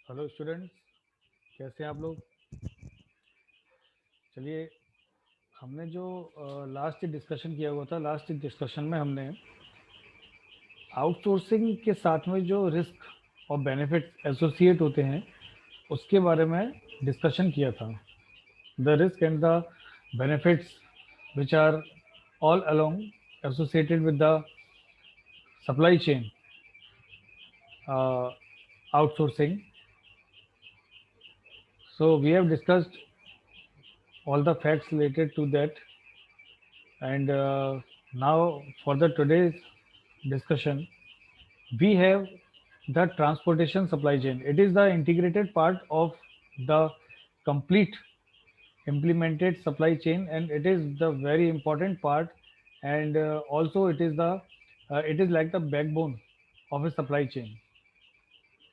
Hello students, कैसे हैं आप लोग। चलिए, हमने जो लास्ट डिस्कशन किया हुआ था, लास्ट डिस्कशन में हमने आउटसोर्सिंग के साथ में जो रिस्क और बेनिफिट्स एसोसिएट होते हैं उसके बारे में डिस्कशन किया था। The risk and the benefits which are all along associated with the supply chain uh, outsourcing. So we have discussed all the facts related to that, and now for the today's discussion we have the transportation supply chain. It is the integrated part of the complete implemented supply chain, and it is the very important part, and also it is like the backbone of a supply chain.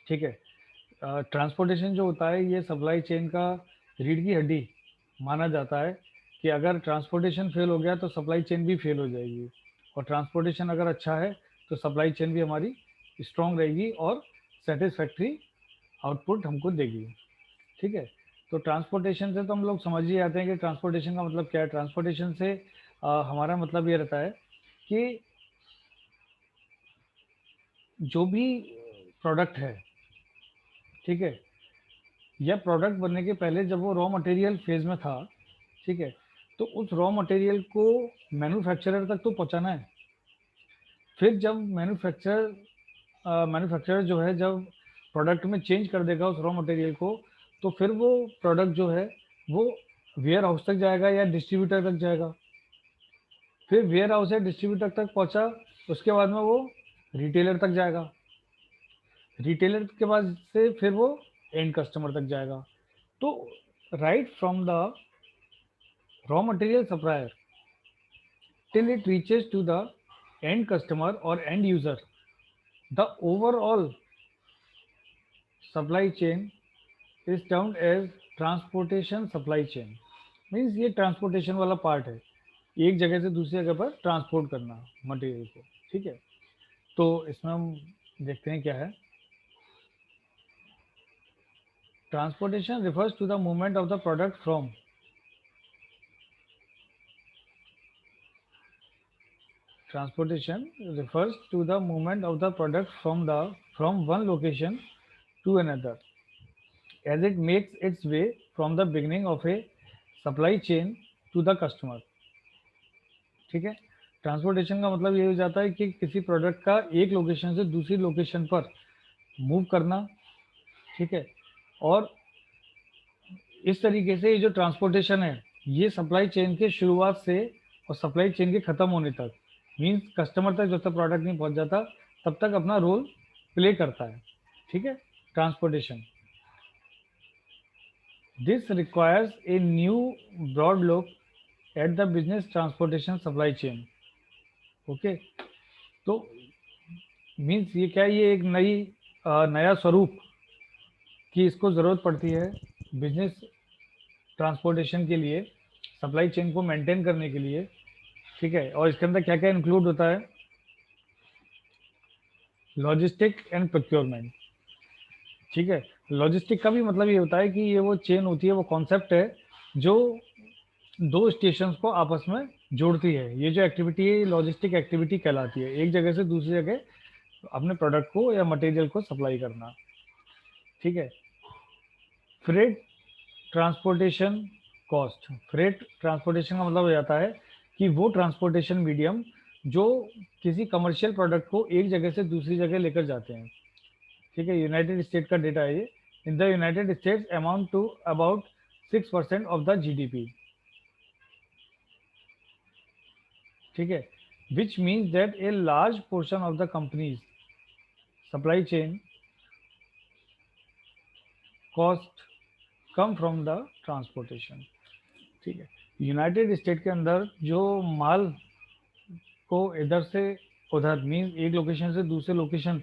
ठीक है। Transportation जो होता है ये supply chain का रीढ़ की हड्डी माना जाता है कि अगर ट्रांसपोर्टेशन फेल हो गया तो सप्लाई चेन भी फेल हो जाएगी, और ट्रांसपोर्टेशन अगर अच्छा है तो सप्लाई चेन भी हमारी स्ट्रांग रहेगी और सेटिस्फैक्ट्री आउटपुट हमको देगी। ठीक है। तो ट्रांसपोर्टेशन से तो हम लोग समझ ही आते हैं कि ट्रांसपोर्टेशन का मतलब क्या है। ट्रांसपोर्टेशन से हमारा मतलब ये रहता है कि जो भी प्रोडक्ट है, ठीक है, या प्रोडक्ट बनने के पहले जब वो रॉ मटेरियल फेज में था, ठीक है, तो उस रॉ मटेरियल को मैन्युफैक्चरर तक तो पहुंचाना है। फिर जब मैन्युफैक्चरर जो है जब प्रोडक्ट में चेंज कर देगा उस रॉ मटेरियल को, तो फिर वो प्रोडक्ट जो है वो वेयर हाउस तक जाएगा या डिस्ट्रीब्यूटर तक जाएगा। फिर वेयर हाउस या डिस्ट्रीब्यूटर तक पहुंचा, उसके बाद में वो रिटेलर तक जाएगा। रिटेलर के बाद से फिर वो एंड कस्टमर तक जाएगा। तो right from the raw material supplier till it reaches to the end customer or end user, the overall supply chain is termed as transportation supply chain. Means ये ट्रांसपोर्टेशन वाला पार्ट है, एक जगह से दूसरी जगह पर ट्रांसपोर्ट करना मटेरियल को। ठीक है। तो इसमें हम देखते हैं क्या है। Transportation refers to the movement of the product from Transportation refers to the movement of the product from one location to another as it makes its way from the beginning of a supply chain to the customer। ठीक है। Transportation का मतलब ये हो जाता है कि किसी प्रोडक्ट का एक लोकेशन से दूसरी लोकेशन पर मूव करना। ठीक है। और इस तरीके से ये जो ट्रांसपोर्टेशन है ये सप्लाई चेन के शुरुआत से और सप्लाई चेन के ख़त्म होने तक, मीन्स कस्टमर तक जब तक प्रोडक्ट नहीं पहुंच जाता तब तक अपना रोल प्ले करता है। ठीक है। Transportation this requires a new broad look at the business transportation supply chain. Okay. तो मीन्स ये क्या है, ये एक नया स्वरूप की इसको ज़रूरत पड़ती है बिजनेस ट्रांसपोर्टेशन के लिए, सप्लाई चेन को मेंटेन करने के लिए। ठीक है। और इसके अंदर क्या क्या इंक्लूड होता है। Logistic and procurement. ठीक है। लॉजिस्टिक का भी मतलब ये होता है कि ये वो चेन होती है, वो कॉन्सेप्ट है जो दो स्टेशंस को आपस में जोड़ती है। ये जो एक्टिविटी है लॉजिस्टिक एक्टिविटी कहलाती है, एक जगह से दूसरी जगह अपने प्रोडक्ट को या मटेरियल को सप्लाई करना। ठीक है। Freight transportation cost. Freight transportation का मतलब हो जाता है कि वो ट्रांसपोर्टेशन मीडियम जो किसी कमर्शियल प्रोडक्ट को एक जगह से दूसरी जगह लेकर जाते हैं। ठीक है। यूनाइटेड स्टेट का डेटा है ये। In the United States amount to about 6% of the GDP. ठीक है। Which means that a large portion of the companies supply chain cost come from the transportation. ठीक है। यूनाइटेड स्टेट के अंदर जो माल को इधर से उधर, मीन्स एक लोकेशन से दूसरे लोकेशन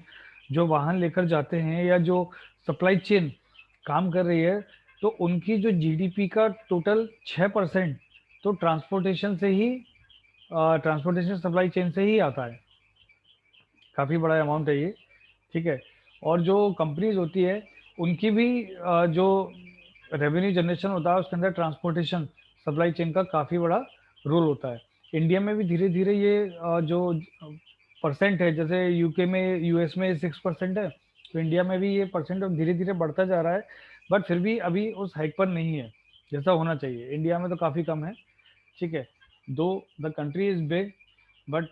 जो वाहन लेकर जाते हैं या जो सप्लाई चेन काम कर रही है, तो उनकी जो जीडीपी का टोटल 6% तो ट्रांसपोर्टेशन सप्लाई चेन से ही आता है। काफ़ी बड़ा अमाउंट है ये। ठीक है। और जो कंपनीज होती है उनकी भी जो रेवेन्यू जनरेशन होता है उसके अंदर ट्रांसपोर्टेशन सप्लाई चेन का काफ़ी बड़ा रोल होता है। इंडिया में भी धीरे धीरे ये जो परसेंट है, जैसे यूके में यूएस में 6% है, तो इंडिया में भी ये परसेंट धीरे धीरे बढ़ता जा रहा है। बट फिर भी अभी उस हाइक पर नहीं है जैसा होना चाहिए। इंडिया में तो काफ़ी कम है। ठीक है, दो the country is big, but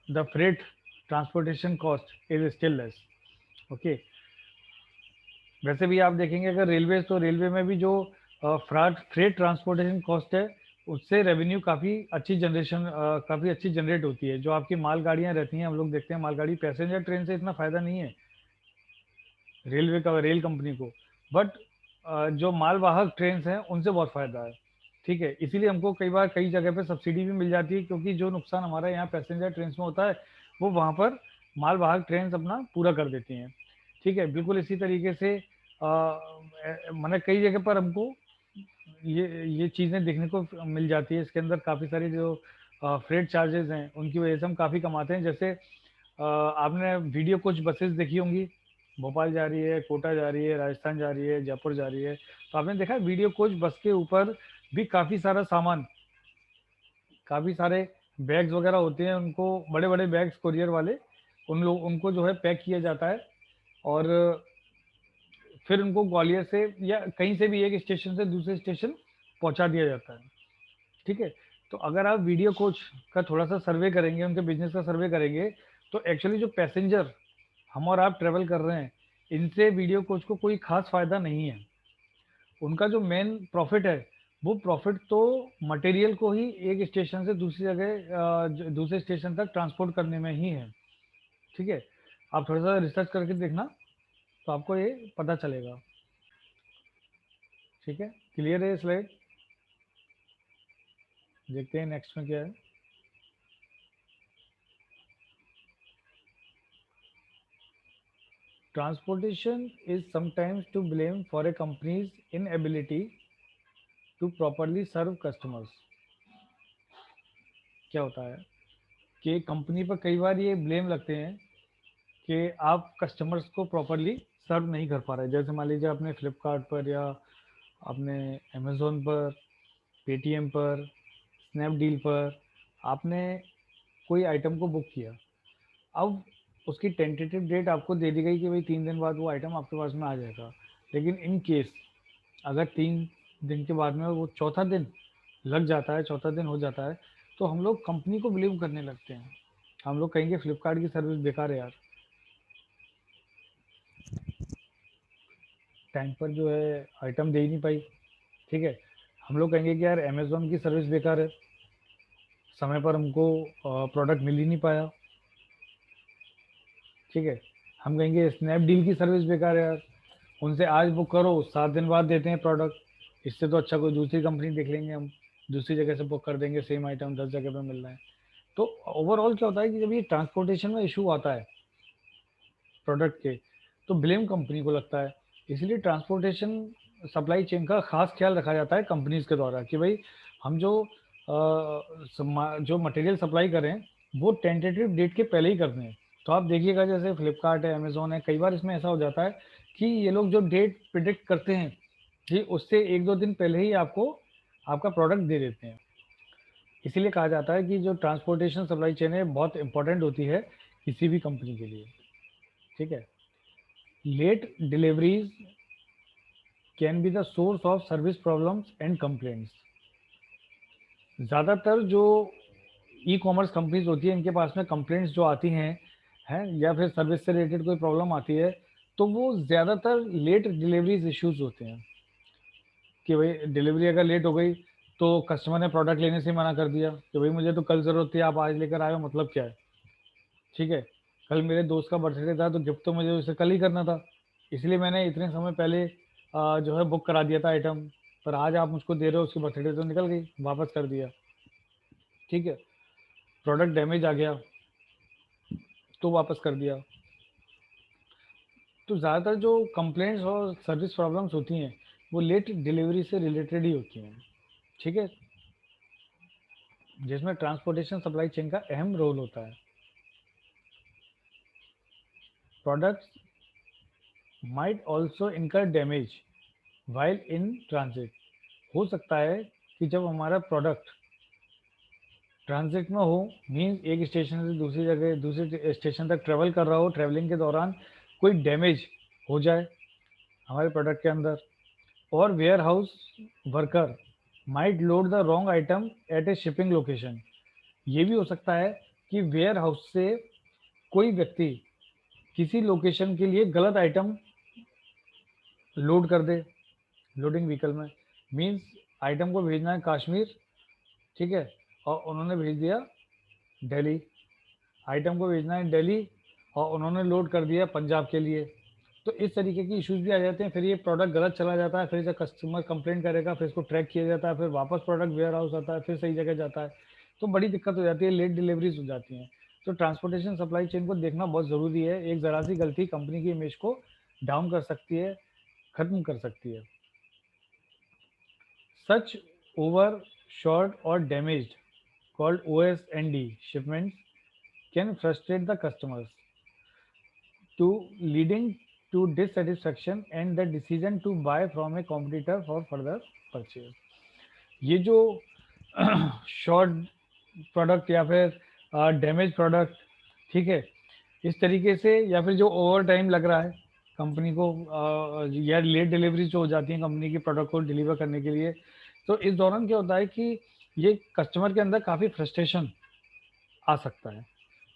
the freight transportation cost is still less. Okay, वैसे भी आप देखेंगे अगर रेलवे, तो रेलवे में भी जो फ्राट फ्रेट ट्रांसपोर्टेशन कॉस्ट है उससे रेवेन्यू काफ़ी अच्छी जनरेट होती है। जो आपकी मालगाड़ियाँ रहती हैं, हम लोग देखते हैं मालगाड़ी, पैसेंजर ट्रेन से इतना फ़ायदा नहीं है रेलवे का, रेल कंपनी को। बट जो मालवाहक ट्रेन हैं उनसे बहुत फ़ायदा है। ठीक है, इसीलिए हमको कई बार कई जगह पे सब्सिडी भी मिल जाती है, क्योंकि जो नुकसान हमारा यहाँ पैसेंजर ट्रेन में होता है वो वहाँ पर मालवाहक ट्रेन अपना पूरा कर देती हैं। ठीक है, बिल्कुल इसी तरीके से मैंने कई जगह पर हमको ये चीज़ें देखने को मिल जाती है। इसके अंदर काफ़ी सारी जो फ्रेट चार्जेस हैं उनकी वजह से हम काफ़ी कमाते हैं। जैसे आपने वीडियो कुछ बसेस देखी होंगी, भोपाल जा रही है, कोटा जा रही है, राजस्थान जा रही है, जयपुर जा रही है, तो आपने देखा वीडियो कोच बस के ऊपर भी काफ़ी सारा सामान, काफ़ी सारे बैग्स वगैरह होते हैं, उनको बड़े बड़े बैग्स कुरियर वाले उनको जो है पैक किया जाता है, और फिर उनको ग्वालियर से या कहीं से भी एक स्टेशन से दूसरे स्टेशन पहुंचा दिया जाता है। ठीक है, तो अगर आप वीडियो कोच का थोड़ा सा सर्वे करेंगे, उनके बिजनेस का सर्वे करेंगे, तो एक्चुअली जो पैसेंजर हम और आप ट्रेवल कर रहे हैं, इनसे वीडियो कोच को कोई खास फायदा नहीं है। उनका जो मेन प्रॉफिट है, वो प्रॉफिट तो मटेरियल को ही एक स्टेशन से दूसरी जगह दूसरे स्टेशन तक ट्रांसपोर्ट करने में ही है। ठीक है, आप थोड़ा सा रिसर्च करके देखना, तो आपको ये पता चलेगा। ठीक है, क्लियर है स्लाइड? देखते हैं नेक्स्ट में क्या है। Transportation is sometimes to blame for a company's inability to properly serve customers। क्या होता है कि कंपनी पर कई बार ये ब्लेम लगते हैं कि आप कस्टमर्स को प्रॉपरली सर्व नहीं कर पा रहे। जैसे मान लीजिए आपने फ्लिपकार्ट पर या आपने अमेज़ोन पर, पेटीएम पर, स्नैपडील पर आपने कोई आइटम को बुक किया। अब उसकी टेंटेटिव डेट आपको दे दी गई कि भाई 3 दिन बाद वो आइटम आपके पास में आ जाएगा। लेकिन इन केस अगर 3 दिन के बाद में वो चौथा दिन लग जाता है, चौथा दिन हो जाता है, तो हम लोग कंपनी को बिलीव करने लगते हैं। हम लोग कहेंगे फ्लिपकार्ट की सर्विस बेकार है यार, टाइम पर जो है आइटम दे ही नहीं पाई। ठीक है, हम लोग कहेंगे कि यार अमेज़ोन की सर्विस बेकार है, समय पर हमको प्रोडक्ट मिल ही नहीं पाया। ठीक है, हम कहेंगे स्नैपडील की सर्विस बेकार है यार, उनसे आज बुक करो 7 दिन बाद देते हैं प्रोडक्ट, इससे तो अच्छा कोई दूसरी कंपनी देख लेंगे, हम दूसरी जगह से बुक कर देंगे, सेम आइटम 10 जगह पे मिल रहा है। तो ओवरऑल क्या होता है कि जब ये ट्रांसपोर्टेशन में इशू आता है प्रोडक्ट के, तो ब्लेम कंपनी को लगता है। इसलिए ट्रांसपोर्टेशन सप्लाई चेन का खास ख्याल रखा जाता है कंपनीज के द्वारा कि भाई हम जो मटेरियल सप्लाई करें वो टेंटेटिव डेट के पहले ही करते हैं। तो आप देखिएगा जैसे फ्लिपकार्ट है, अमेजोन है, कई बार इसमें ऐसा हो जाता है कि ये लोग जो डेट प्रिडिक्ट करते हैं कि उससे 1-2 दिन पहले ही आपको आपका प्रोडक्ट दे देते हैं। इसीलिए कहा जाता है कि जो ट्रांसपोर्टेशन सप्लाई चेन है बहुत इंपॉर्टेंट होती है किसी भी कंपनी के लिए। ठीक है, late deliveries can be the source of service problems and complaints. ज़्यादातर जो ई कॉमर्स कंपनीज होती है इनके पास में कंप्लेंट्स जो आती हैं या फिर सर्विस से रिलेटेड कोई प्रॉब्लम आती है, तो वो ज़्यादातर लेट डिलीवरीज इश्यूज होते हैं कि भाई डिलीवरी अगर लेट हो गई तो कस्टमर ने प्रोडक्ट लेने से मना कर दिया कि भाई मुझे तो कल ज़रूरत थी, आप आज लेकर आए हो, मतलब क्या है। ठीक है, कल मेरे दोस्त का बर्थडे था तो गिफ्ट तो मुझे उसे कल ही करना था, इसलिए मैंने इतने समय पहले जो है बुक करा दिया था आइटम, पर आज आप मुझको दे रहे हो, उसकी बर्थडे तो निकल गई, वापस कर दिया। ठीक है, प्रोडक्ट डैमेज आ गया तो वापस कर दिया। तो ज़्यादातर जो कंप्लेंट्स और सर्विस प्रॉब्लम्स होती हैं वो लेट डिलीवरी से रिलेटेड ही होती हैं। ठीक है, जिसमें ट्रांसपोर्टेशन सप्लाई चेन का अहम रोल होता है। प्रोडक्ट्स माइट ऑल्सो इनकर डैमेज वाइल इन ट्रांजिट। हो सकता है कि जब हमारा प्रोडक्ट ट्रांजिट में हो, मीन्स एक स्टेशन से दूसरी जगह दूसरे स्टेशन तक ट्रेवल कर रहा हो, ट्रेवलिंग के दौरान कोई डैमेज हो जाए हमारे प्रोडक्ट के अंदर, और warehouse worker might load the wrong item at a shipping location. ये भी हो सकता है कि वेयर हाउस से कोई व्यक्ति किसी लोकेशन के लिए गलत आइटम लोड कर दे लोडिंग व्हीकल में। मीन्स आइटम को भेजना है कश्मीर, ठीक है, और उन्होंने भेज दिया दिल्ली। आइटम को भेजना है दिल्ली और उन्होंने लोड कर दिया पंजाब के लिए। तो इस तरीके की इश्यूज भी आ जाते हैं। फिर ये प्रोडक्ट गलत चला जाता है, फिर जब कस्टमर कंप्लेंट करेगा फिर इसको ट्रैक किया जाता है, फिर वापस प्रोडक्ट वेयर हाउस आता है, फिर सही जगह जाता है। तो बड़ी दिक्कत हो जाती है, लेट डिलीवरीज हो जाती हैं। तो ट्रांसपोर्टेशन सप्लाई चेन को देखना बहुत ज़रूरी है। एक ज़रा सी गलती कंपनी की इमेज को डाउन कर सकती है, खत्म कर सकती है। सच ओवर शॉर्ट और damaged called OS&D shipments can frustrate the customers to leading to dissatisfaction and the decision to buy from a competitor for further purchase। ये जो शॉर्ट प्रोडक्ट या फिर डैमेज प्रोडक्ट, ठीक है, इस तरीके से, या फिर जो ओवर टाइम लग रहा है कंपनी को, या लेट डिलीवरी जो हो जाती है कंपनी की प्रोडक्ट को डिलीवर करने के लिए, तो इस दौरान क्या होता है कि ये कस्टमर के अंदर काफ़ी फ्रस्ट्रेशन आ सकता है,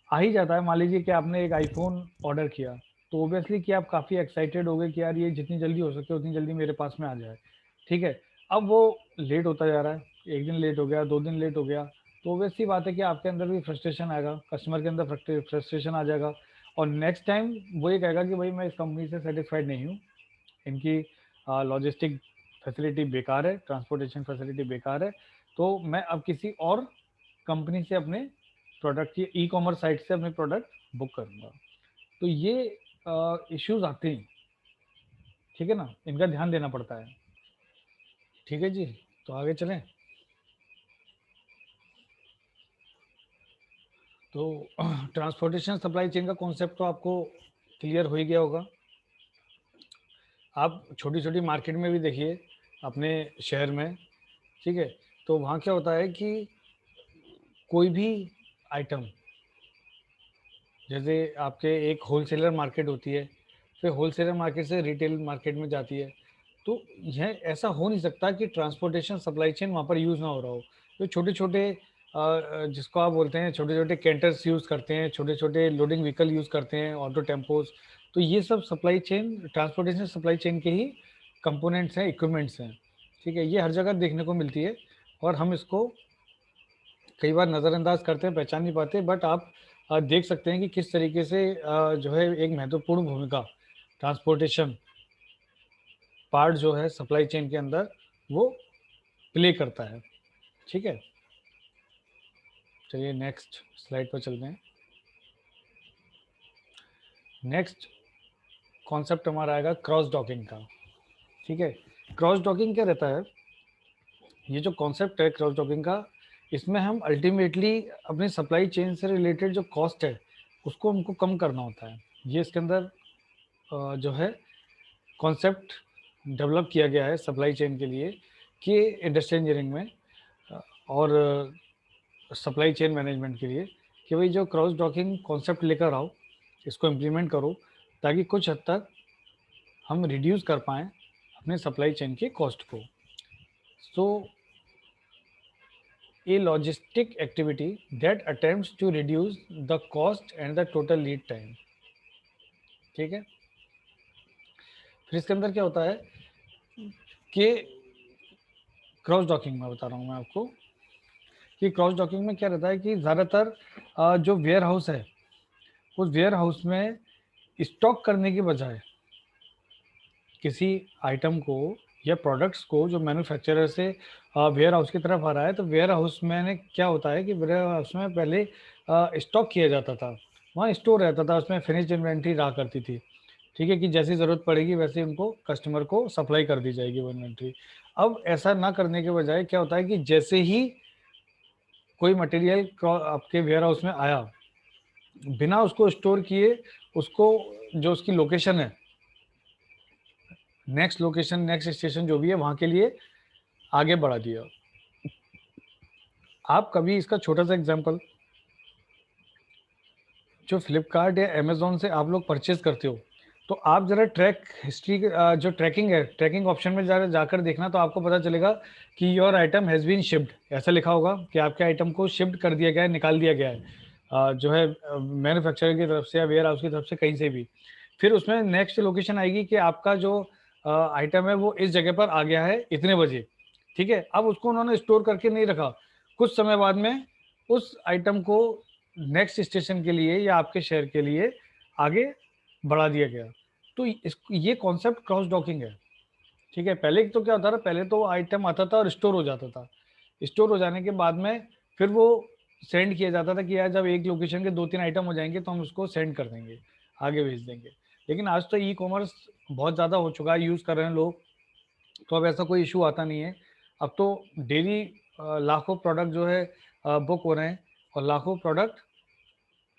आ ही जाता है। मान लीजिए कि आपने एक आईफोन ऑर्डर किया, तो ओबियसली कि आप काफ़ी एक्साइटेड हो गए कि यार ये जितनी जल्दी हो सके उतनी जल्दी मेरे पास में आ जाए, ठीक है। अब वो लेट होता जा रहा है, एक दिन लेट हो गया, 2 दिन लेट हो गया, तो ओबियसली बात है कि आपके अंदर भी फ्रस्ट्रेशन आएगा, कस्टमर के अंदर फ्रस्ट्रेशन आ जाएगा। और नेक्स्ट टाइम वो ये कहेगा कि भाई मैं इस कंपनी से सेटिस्फाइड नहीं हूँ, इनकी लॉजिस्टिक फैसिलिटी बेकार है, ट्रांसपोर्टेशन फैसिलिटी बेकार है, तो मैं अब किसी और कंपनी से अपने प्रोडक्ट की ई कॉमर्स साइट से अपने प्रोडक्ट बुक करूँगा। तो ये इश्यूज आते हैं, ठीक है ना, इनका ध्यान देना पड़ता है। ठीक है जी, तो आगे चलें। तो ट्रांसपोर्टेशन सप्लाई चेन का कॉन्सेप्ट तो आपको क्लियर हो ही गया होगा। आप छोटी छोटी मार्केट में भी देखिए अपने शहर में, ठीक है, तो वहाँ क्या होता है कि कोई भी आइटम, जैसे आपके एक होलसेलर मार्केट होती है, फिर होलसेलर मार्केट से रिटेल मार्केट में जाती है, तो यह ऐसा हो नहीं सकता कि ट्रांसपोर्टेशन सप्लाई चेन वहाँ पर यूज़ ना हो रहा हो। तो छोटे छोटे जिसको आप बोलते हैं छोटे छोटे कैंटर्स यूज़ करते हैं, छोटे छोटे लोडिंग व्हीकल यूज़ करते हैं, ऑटो टेम्पोज, तो ये सब supply chain, transportation supply chain के ही कंपोनेंट्स हैं, इक्विपमेंट्स हैं, ठीक है। ये हर जगह देखने को मिलती है और हम इसको कई बार नज़रअंदाज करते हैं, पहचान नहीं पाते, बट आप देख सकते हैं कि किस तरीके से जो है एक महत्वपूर्ण भूमिका ट्रांसपोर्टेशन पार्ट जो है सप्लाई चेन के अंदर वो प्ले करता है, ठीक है। चलिए नेक्स्ट स्लाइड पर चलते हैं। नेक्स्ट कॉन्सेप्ट हमारा आएगा क्रॉस डॉकिंग का, ठीक है। क्रॉस डॉकिंग क्या रहता है, ये जो कॉन्सेप्ट है क्रॉस डॉकिंग का, इसमें हम अल्टीमेटली अपनी सप्लाई चेन से रिलेटेड जो कॉस्ट है उसको हमको कम करना होता है। ये इसके अंदर जो है कॉन्सेप्ट डेवलप किया गया है सप्लाई चेन के लिए कि इंडस्ट्रियल इंजीनियरिंग में और सप्लाई चेन मैनेजमेंट के लिए, कि भाई जो क्रॉस डॉकिंग कॉन्सेप्ट लेकर आओ, इसको इम्प्लीमेंट करो, ताकि कुछ हद तक हम रिड्यूस कर पाएँ अपने सप्लाई चेन के कॉस्ट को। सो a logistic activity that attempts to reduce the cost and the total lead time, ठीक है। फिर इसके अंदर क्या होता है कि क्रॉस डॉकिंग में बता रहा हूँ मैं आपको कि क्रॉस डॉकिंग में क्या रहता है कि ज़्यादातर जो वेयर हाउस है उस वेयर हाउस में स्टॉक करने के बजाय किसी आइटम को या प्रोडक्ट्स को जो मैन्युफैक्चरर से वेयर हाउस की तरफ आ रहा है, तो वेयर हाउस में क्या होता है कि वेयर हाउस में पहले स्टॉक किया जाता था, वहाँ स्टोर रहता था, उसमें फिनिश्ड इन्वेंट्री रहा करती थी, ठीक है, कि जैसी ज़रूरत पड़ेगी वैसे उनको कस्टमर को सप्लाई कर दी जाएगी वो इन्वेंट्री। अब ऐसा ना करने के बजाय क्या होता है कि जैसे ही कोई मटेरियल आपके वेयर हाउस में आया, बिना उसको स्टोर किए, उसको जो उसकी लोकेशन है नेक्स्ट लोकेशन, नेक्स्ट स्टेशन जो भी है वहाँ के लिए आगे बढ़ा दिया। आप कभी इसका छोटा सा एग्जांपल, जो फ्लिपकार्ट या अमेजोन से आप लोग परचेज करते हो, तो आप जरा ट्रैक हिस्ट्री, जो ट्रैकिंग है, ट्रैकिंग ऑप्शन में जरा जाकर देखना, तो आपको पता चलेगा कि your item has been shipped, ऐसा लिखा होगा कि आपके आइटम को शिफ्ट कर दिया गया है, निकाल दिया गया है, जो है मैन्युफैक्चरर की तरफ से या वेयर हाउस की तरफ से, कहीं से भी। फिर उसमें नेक्स्ट लोकेशन आएगी कि आपका जो आइटम है वो इस जगह पर आ गया है इतने बजे, ठीक है। अब उसको उन्होंने स्टोर करके नहीं रखा, कुछ समय बाद में उस आइटम को नेक्स्ट स्टेशन के लिए या आपके शहर के लिए आगे बढ़ा दिया गया। तो ये कॉन्सेप्ट क्रॉस डॉकिंग है, ठीक है। पहले तो क्या होता था, पहले तो आइटम आता था और स्टोर हो जाता था, स्टोर हो जाने के बाद में फिर वो सेंड किया जाता था कि यार जब एक लोकेशन के 2-3 आइटम हो जाएंगे तो हम उसको सेंड कर देंगे, आगे भेज देंगे। लेकिन आज तो ई कॉमर्स बहुत ज़्यादा हो चुका है, यूज़ कर रहे हैं लोग, तो अब ऐसा कोई इशू आता नहीं है। अब तो डेली लाखों प्रोडक्ट जो है बुक हो रहे हैं, और लाखों प्रोडक्ट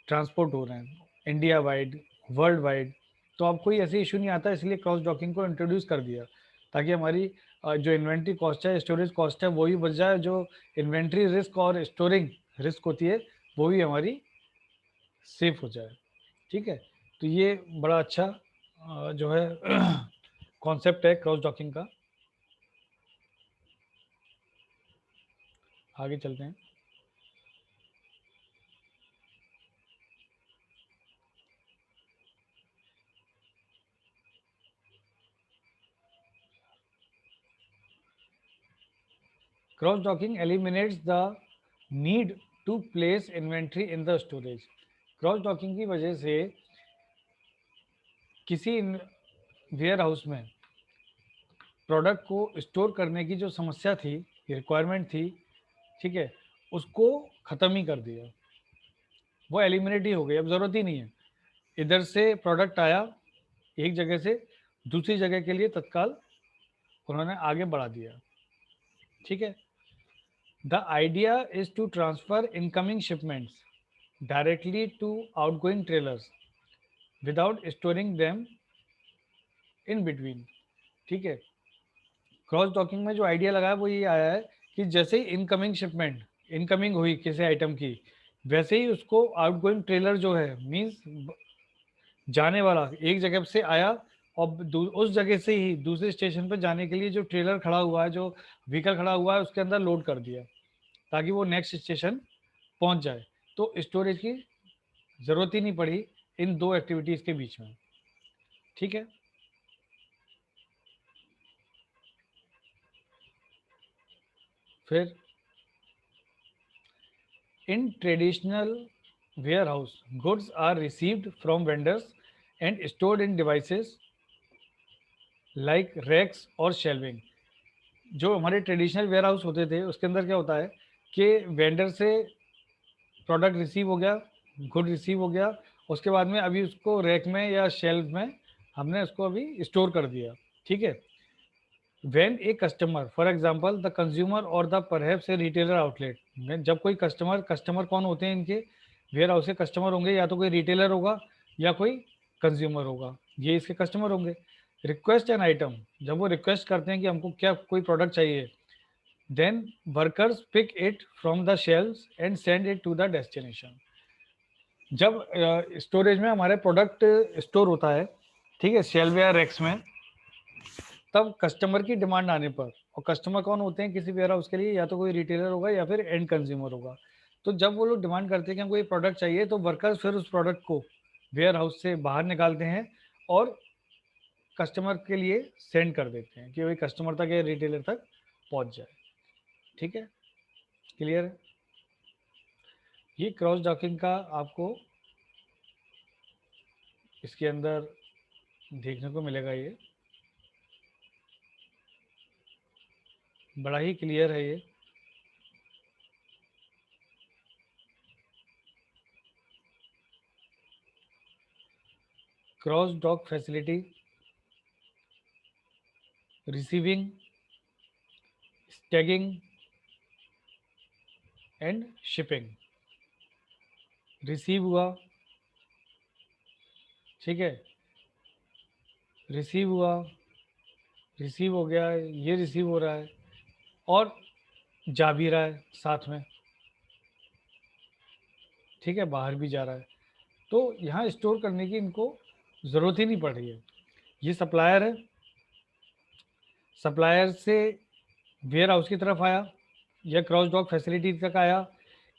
ट्रांसपोर्ट हो रहे हैं इंडिया वाइड, वर्ल्ड वाइड। तो अब कोई ऐसे इशू नहीं आता, इसलिए क्रॉस डॉकिंग को इंट्रोड्यूस कर दिया, ताकि हमारी जो इन्वेंट्री कॉस्ट है, स्टोरेज कॉस्ट है, वो भी बच जाए, जो इन्वेंट्री रिस्क और स्टोरिंग रिस्क होती है वो भी हमारी सेफ हो जाए, ठीक है। तो ये बड़ा अच्छा जो है कॉन्सेप्ट है क्रॉस डॉकिंग का। आगे चलते हैं। Cross docking eliminates the need to place inventory in the storage. Cross docking की वजह से किसी वेयर हाउस में प्रोडक्ट को स्टोर करने की जो समस्या थी, रिक्वायरमेंट थी, ठीक है, उसको ख़त्म ही कर दिया। वो एलिमिनेट ही हो गई, अब ज़रूरत ही नहीं है। इधर से प्रोडक्ट आया एक जगह से दूसरी जगह के लिए तत्काल उन्होंने आगे बढ़ा दिया, ठीक है। The idea is to transfer incoming shipments directly to outgoing trailers without storing them in between, ठीक है। क्रॉस डॉकिंग में जो आइडिया लगा है वो ये आया है कि जैसे ही इनकमिंग शिपमेंट इनकमिंग हुई किसी आइटम की, वैसे ही उसको आउटगोइंग ट्रेलर जो है, मीन्स जाने वाला एक जगह से आया, और उस जगह से ही दूसरे स्टेशन पर जाने के लिए जो ट्रेलर खड़ा हुआ है, जो व्हीकल खड़ा हुआ है, उसके अंदर लोड कर दिया, ताकि वो नेक्स्ट स्टेशन पहुंच जाए। तो स्टोरेज की ज़रूरत ही नहीं पड़ी इन दो एक्टिविटीज़ के बीच में, ठीक है। फिर in traditional warehouse, goods are received from vendors and stored in devices like racks और shelving। जो हमारे ट्रेडिशनल वेयर हाउस होते थे उसके अंदर क्या होता है कि वेंडर से प्रोडक्ट रिसीव हो गया, गुड रिसीव हो गया, उसके बाद में अभी उसको रैक में या शेल्फ में हमने उसको अभी स्टोर कर दिया, ठीक है। When a customer, for example the consumer और the perhaps a retailer outlet, जब कोई कस्टमर, कस्टमर कौन होते हैं इनके वेयर हाउस के कस्टमर होंगे, या तो कोई रिटेलर होगा या कोई कंज्यूमर होगा, ये इसके कस्टमर होंगे। रिक्वेस्ट एन आइटम, जब वो रिक्वेस्ट करते हैं कि हमको क्या कोई प्रोडक्ट चाहिए, then workers pick it from the shelves and send it to the destination. जब स्टोरेज में हमारे प्रोडक्ट स्टोर होता है, ठीक है, शेल्व या रैक्स में, तब कस्टमर की डिमांड आने पर, और कस्टमर कौन होते हैं किसी वेयर हाउस के लिए, या तो कोई रिटेलर होगा या फिर एंड कंज्यूमर होगा। तो जब वो लोग डिमांड करते हैं कि हमको ये प्रोडक्ट चाहिए, तो वर्कर्स फिर उस प्रोडक्ट को वेयर हाउस से बाहर निकालते हैं और कस्टमर के लिए सेंड कर देते हैं कि वही कस्टमर तक या रिटेलर तक पहुंच जाए, ठीक है। क्लियर है। ये क्रॉस डॉकिंग का आपको इसके अंदर देखने को मिलेगा, ये बड़ा ही क्लियर है। ये cross dock facility, receiving, tagging and shipping. Receive हुआ, ठीक है, रिसीव हुआ, रिसीव हो गया, ये रिसीव हो रहा है और जा भी रहा है साथ में, ठीक है, बाहर भी जा रहा है। तो यहाँ स्टोर करने की इनको ज़रूरत ही नहीं पड़ रही है। ये सप्लायर है, सप्लायर से वेयर हाउस की तरफ आया या क्रॉस डॉक फैसिलिटी तक आया।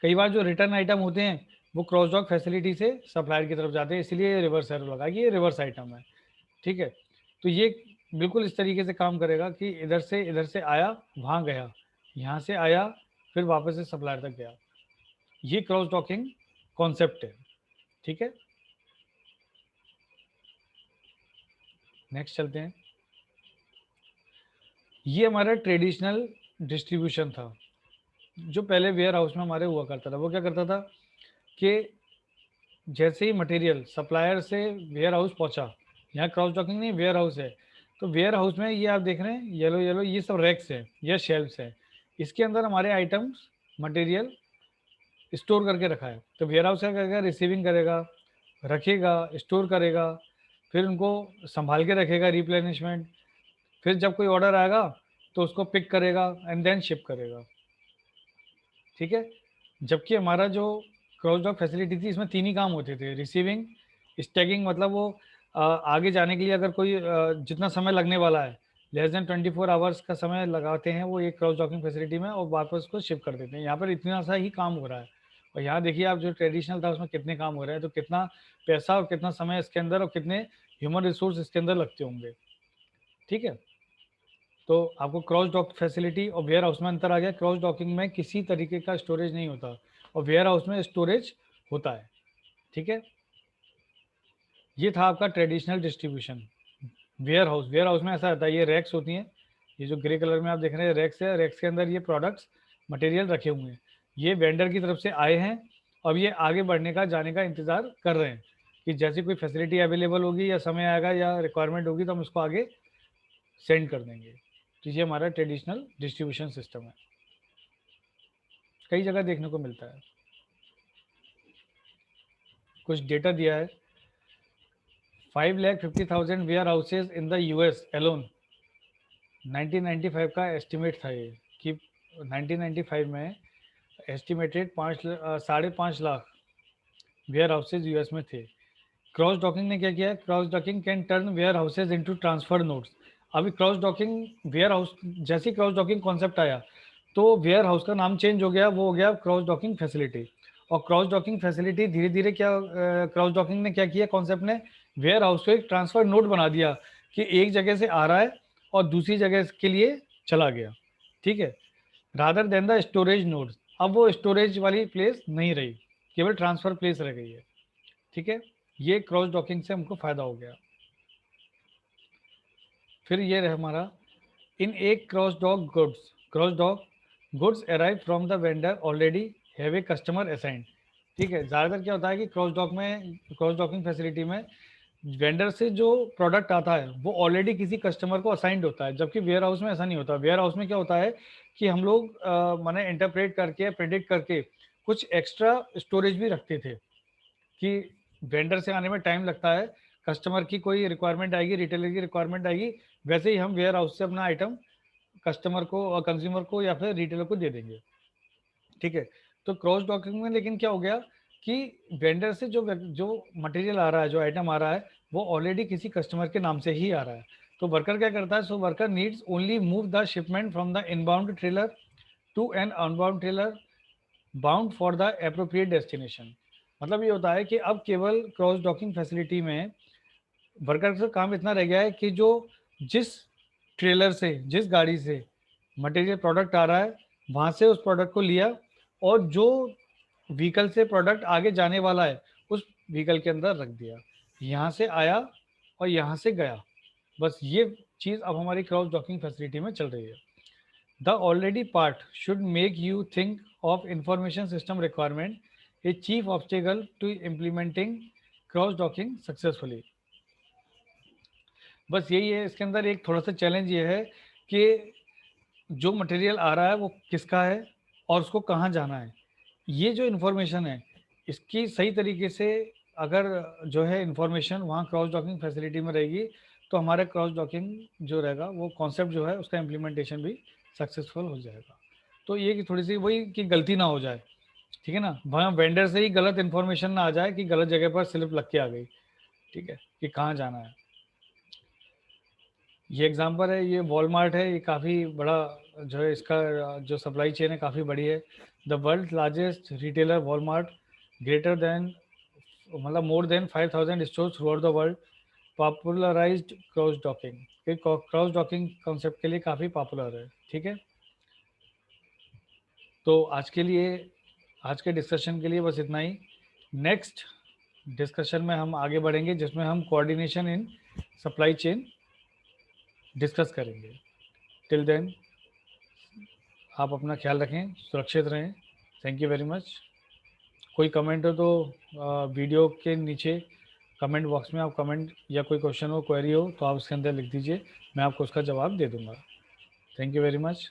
कई बार जो रिटर्न आइटम होते हैं वो क्रॉस डॉक फैसिलिटी से सप्लायर की तरफ जाते हैं, इसलिए रिवर्स एरो लगा कि ये रिवर्स आइटम है, ठीक है। तो ये बिल्कुल इस तरीके से काम करेगा कि इधर से आया, वहाँ गया, यहाँ से आया, फिर वापस से सप्लायर तक गया। ये क्रॉस डॉकिंग कॉन्सेप्ट है, ठीक है। नेक्स्ट चलते हैं। ये हमारा ट्रेडिशनल डिस्ट्रीब्यूशन था जो पहले वेयर हाउस में हमारे हुआ करता था। वो क्या करता था कि जैसे ही मटेरियल सप्लायर से वेयर हाउस पहुंचा, यहाँ क्रॉस डॉकिंग नहीं, वेयर हाउस है, तो वेयर हाउस में ये आप देख रहे हैं येलो येलो, ये सब रैक्स है या शेल्फ्स है, इसके अंदर हमारे आइटम्स मटेरियल स्टोर करके रखा है। तो वेयर हाउस क्या करेगा, रिसीविंग करेगा, रखेगा, स्टोर करेगा, फिर उनको संभाल के रखेगा, रिप्लेनिशमेंट, फिर जब कोई ऑर्डर आएगा तो उसको पिक करेगा एंड देन शिप करेगा, ठीक है। जबकि हमारा जो क्रॉस डॉक फैसिलिटी थी इसमें तीन ही काम होते थे, रिसीविंग, स्टैगिंग, मतलब वो आगे जाने के लिए अगर कोई जितना समय लगने वाला है, लेस देन 24 आवर्स का समय लगाते हैं वो एक क्रॉस डॉकिंग फैसिलिटी में और वापस उसको शिप कर देते हैं। यहाँ पर इतना सा ही काम हो रहा है। और यहाँ देखिए आप, जो ट्रेडिशनल था उसमें कितने काम हो रहे हैं, तो कितना पैसा और कितना समय इसके अंदर और कितने ह्यूमन रिसोर्स इसके अंदर लगते होंगे, ठीक है। तो आपको क्रॉस डॉक फैसिलिटी और वेयर हाउस में अंतर आ गया। क्रॉस डॉकिंग में किसी तरीके का स्टोरेज नहीं होता और वेयर हाउस में स्टोरेज होता है, ठीक है। ये था आपका ट्रेडिशनल डिस्ट्रीब्यूशन। वेयर हाउस में ऐसा रहता है, ये रैक्स होती हैं, ये जो ग्रे कलर में आप देख रहे हैं रैक्स है, रैक्स के अंदर ये प्रोडक्ट्स मटेरियल रखे हुए हैं। ये वेंडर की तरफ से आए हैं, अब ये आगे बढ़ने का, जाने का इंतज़ार कर रहे हैं कि जैसे कोई फैसिलिटी अवेलेबल होगी या समय आएगा या रिक्वायरमेंट होगी तो हम उसको आगे सेंड कर देंगे। तो ये हमारा ट्रेडिशनल डिस्ट्रीब्यूशन सिस्टम है, कई जगह देखने को मिलता है। कुछ डेटा दिया है, 5,50,000 warehouses in the US alone. 1995 का एस्टिमेट था ये कि 1995 में estimated 5.5 lakh warehouses US में थे। क्रॉस डॉकिंग ने क्या किया, cross docking can turn warehouses into transfer nodes. अभी क्रॉस डॉकिंग, वेयर हाउस, जैसे क्रॉस डॉकिंग कॉन्सेप्ट आया तो वेयर हाउस का नाम चेंज हो गया, वो हो गया क्रॉस डॉकिंग फैसिलिटी। और क्रॉस डॉकिंग फैसिलिटी धीरे धीरे क्या, क्रॉस डॉकिंग ने क्या किया, कॉन्सेप्ट ने वेयर हाउस को एक ट्रांसफर नोड बना दिया कि एक जगह से आ रहा है और दूसरी जगह के लिए चला गया, ठीक है, rather than the storage node. अब वो स्टोरेज वाली प्लेस नहीं रही, केवल ट्रांसफर प्लेस रह गई है, ठीक है। ये क्रॉस डॉकिंग से हमको फायदा हो गया। फिर ये रहा हमारा, इन एक cross dock goods arrive from the vendor already have a customer assigned, ठीक है। ज़्यादातर क्या होता है कि क्रॉस डॉक में, क्रॉस डॉकिंग फैसिलिटी में वेंडर से जो प्रोडक्ट आता है वो ऑलरेडी किसी कस्टमर को असाइंड होता है, जबकि वेयर हाउस में ऐसा नहीं होता। वेयर हाउस में क्या होता है कि हम लोग माने इंटरप्रेट करके, प्रेडिक्ट करके कुछ एक्स्ट्रा स्टोरेज भी रखते थे कि वेंडर से आने में टाइम लगता है, कस्टमर की कोई रिक्वायरमेंट आएगी, रिटेलर की रिक्वायरमेंट आएगी, वैसे ही हम वेयर हाउस से अपना आइटम कस्टमर को और कंज्यूमर को या फिर रिटेलर को दे देंगे, ठीक है। तो क्रॉस डॉकिंग में लेकिन क्या हो गया कि वेंडर से जो मटेरियल आ रहा है, जो आइटम आ रहा है, वो ऑलरेडी किसी कस्टमर के नाम से ही आ रहा है। तो वर्कर क्या करता है, so worker needs only move the shipment from the inbound trailer to an outbound trailer bound for the appropriate destination. मतलब ये होता है कि अब केवल क्रॉस डॉकिंग फैसिलिटी में वर्कर का काम इतना रह गया है कि जो जिस ट्रेलर से, जिस गाड़ी से मटेरियल प्रोडक्ट आ रहा है, वहाँ से उस प्रोडक्ट को लिया और जो व्हीकल से प्रोडक्ट आगे जाने वाला है उस व्हीकल के अंदर रख दिया, यहाँ से आया और यहाँ से गया। बस ये चीज़ अब हमारी क्रॉस डॉकिंग फैसिलिटी में चल रही है। The already part should make you think of information system requirement, a chief obstacle to implementing cross docking successfully. बस यही है इसके अंदर, एक थोड़ा सा चैलेंज ये है कि जो मटेरियल आ रहा है वो किसका है और उसको कहाँ जाना है, ये जो इन्फॉर्मेशन है इसकी सही तरीके से अगर जो है इन्फॉर्मेशन वहाँ क्रॉस डॉकिंग फैसिलिटी में रहेगी तो हमारा क्रॉस डॉकिंग जो रहेगा वो कॉन्सेप्ट जो है उसका इम्प्लीमेंटेशन भी सक्सेसफुल हो जाएगा। तो ये कि थोड़ी सी वही कि गलती ना हो जाए, ठीक है ना, वहाँ वेंडर से ही गलत इन्फॉर्मेशन ना आ जाए कि गलत जगह पर स्लिप लग के आ गई, ठीक है, कि कहाँ जाना है। ये एग्जांपल है, ये वॉलमार्ट है, ये काफ़ी बड़ा जो है इसका जो सप्लाई चेन है काफ़ी बड़ी है। The world largest retailer Walmart, greater than मतलब more than 5000 store throughout the world, popularised cross docking. ये क्रॉस डॉकिंग कॉन्सेप्ट के लिए काफ़ी पॉपुलर है, ठीक है। तो आज के लिए, आज के डिस्कशन के लिए बस इतना ही। नेक्स्ट डिस्कशन में हम आगे बढ़ेंगे जिसमें हम coordination in supply chain discuss करेंगे। टिल देन आप अपना ख्याल रखें, सुरक्षित रहें। Thank you very much. कोई कमेंट हो तो वीडियो के नीचे कमेंट बॉक्स में आप कमेंट या कोई क्वेश्चन हो, क्वेरी हो तो आप उसके अंदर लिख दीजिए, मैं आपको उसका जवाब दे दूंगा। Thank you very much.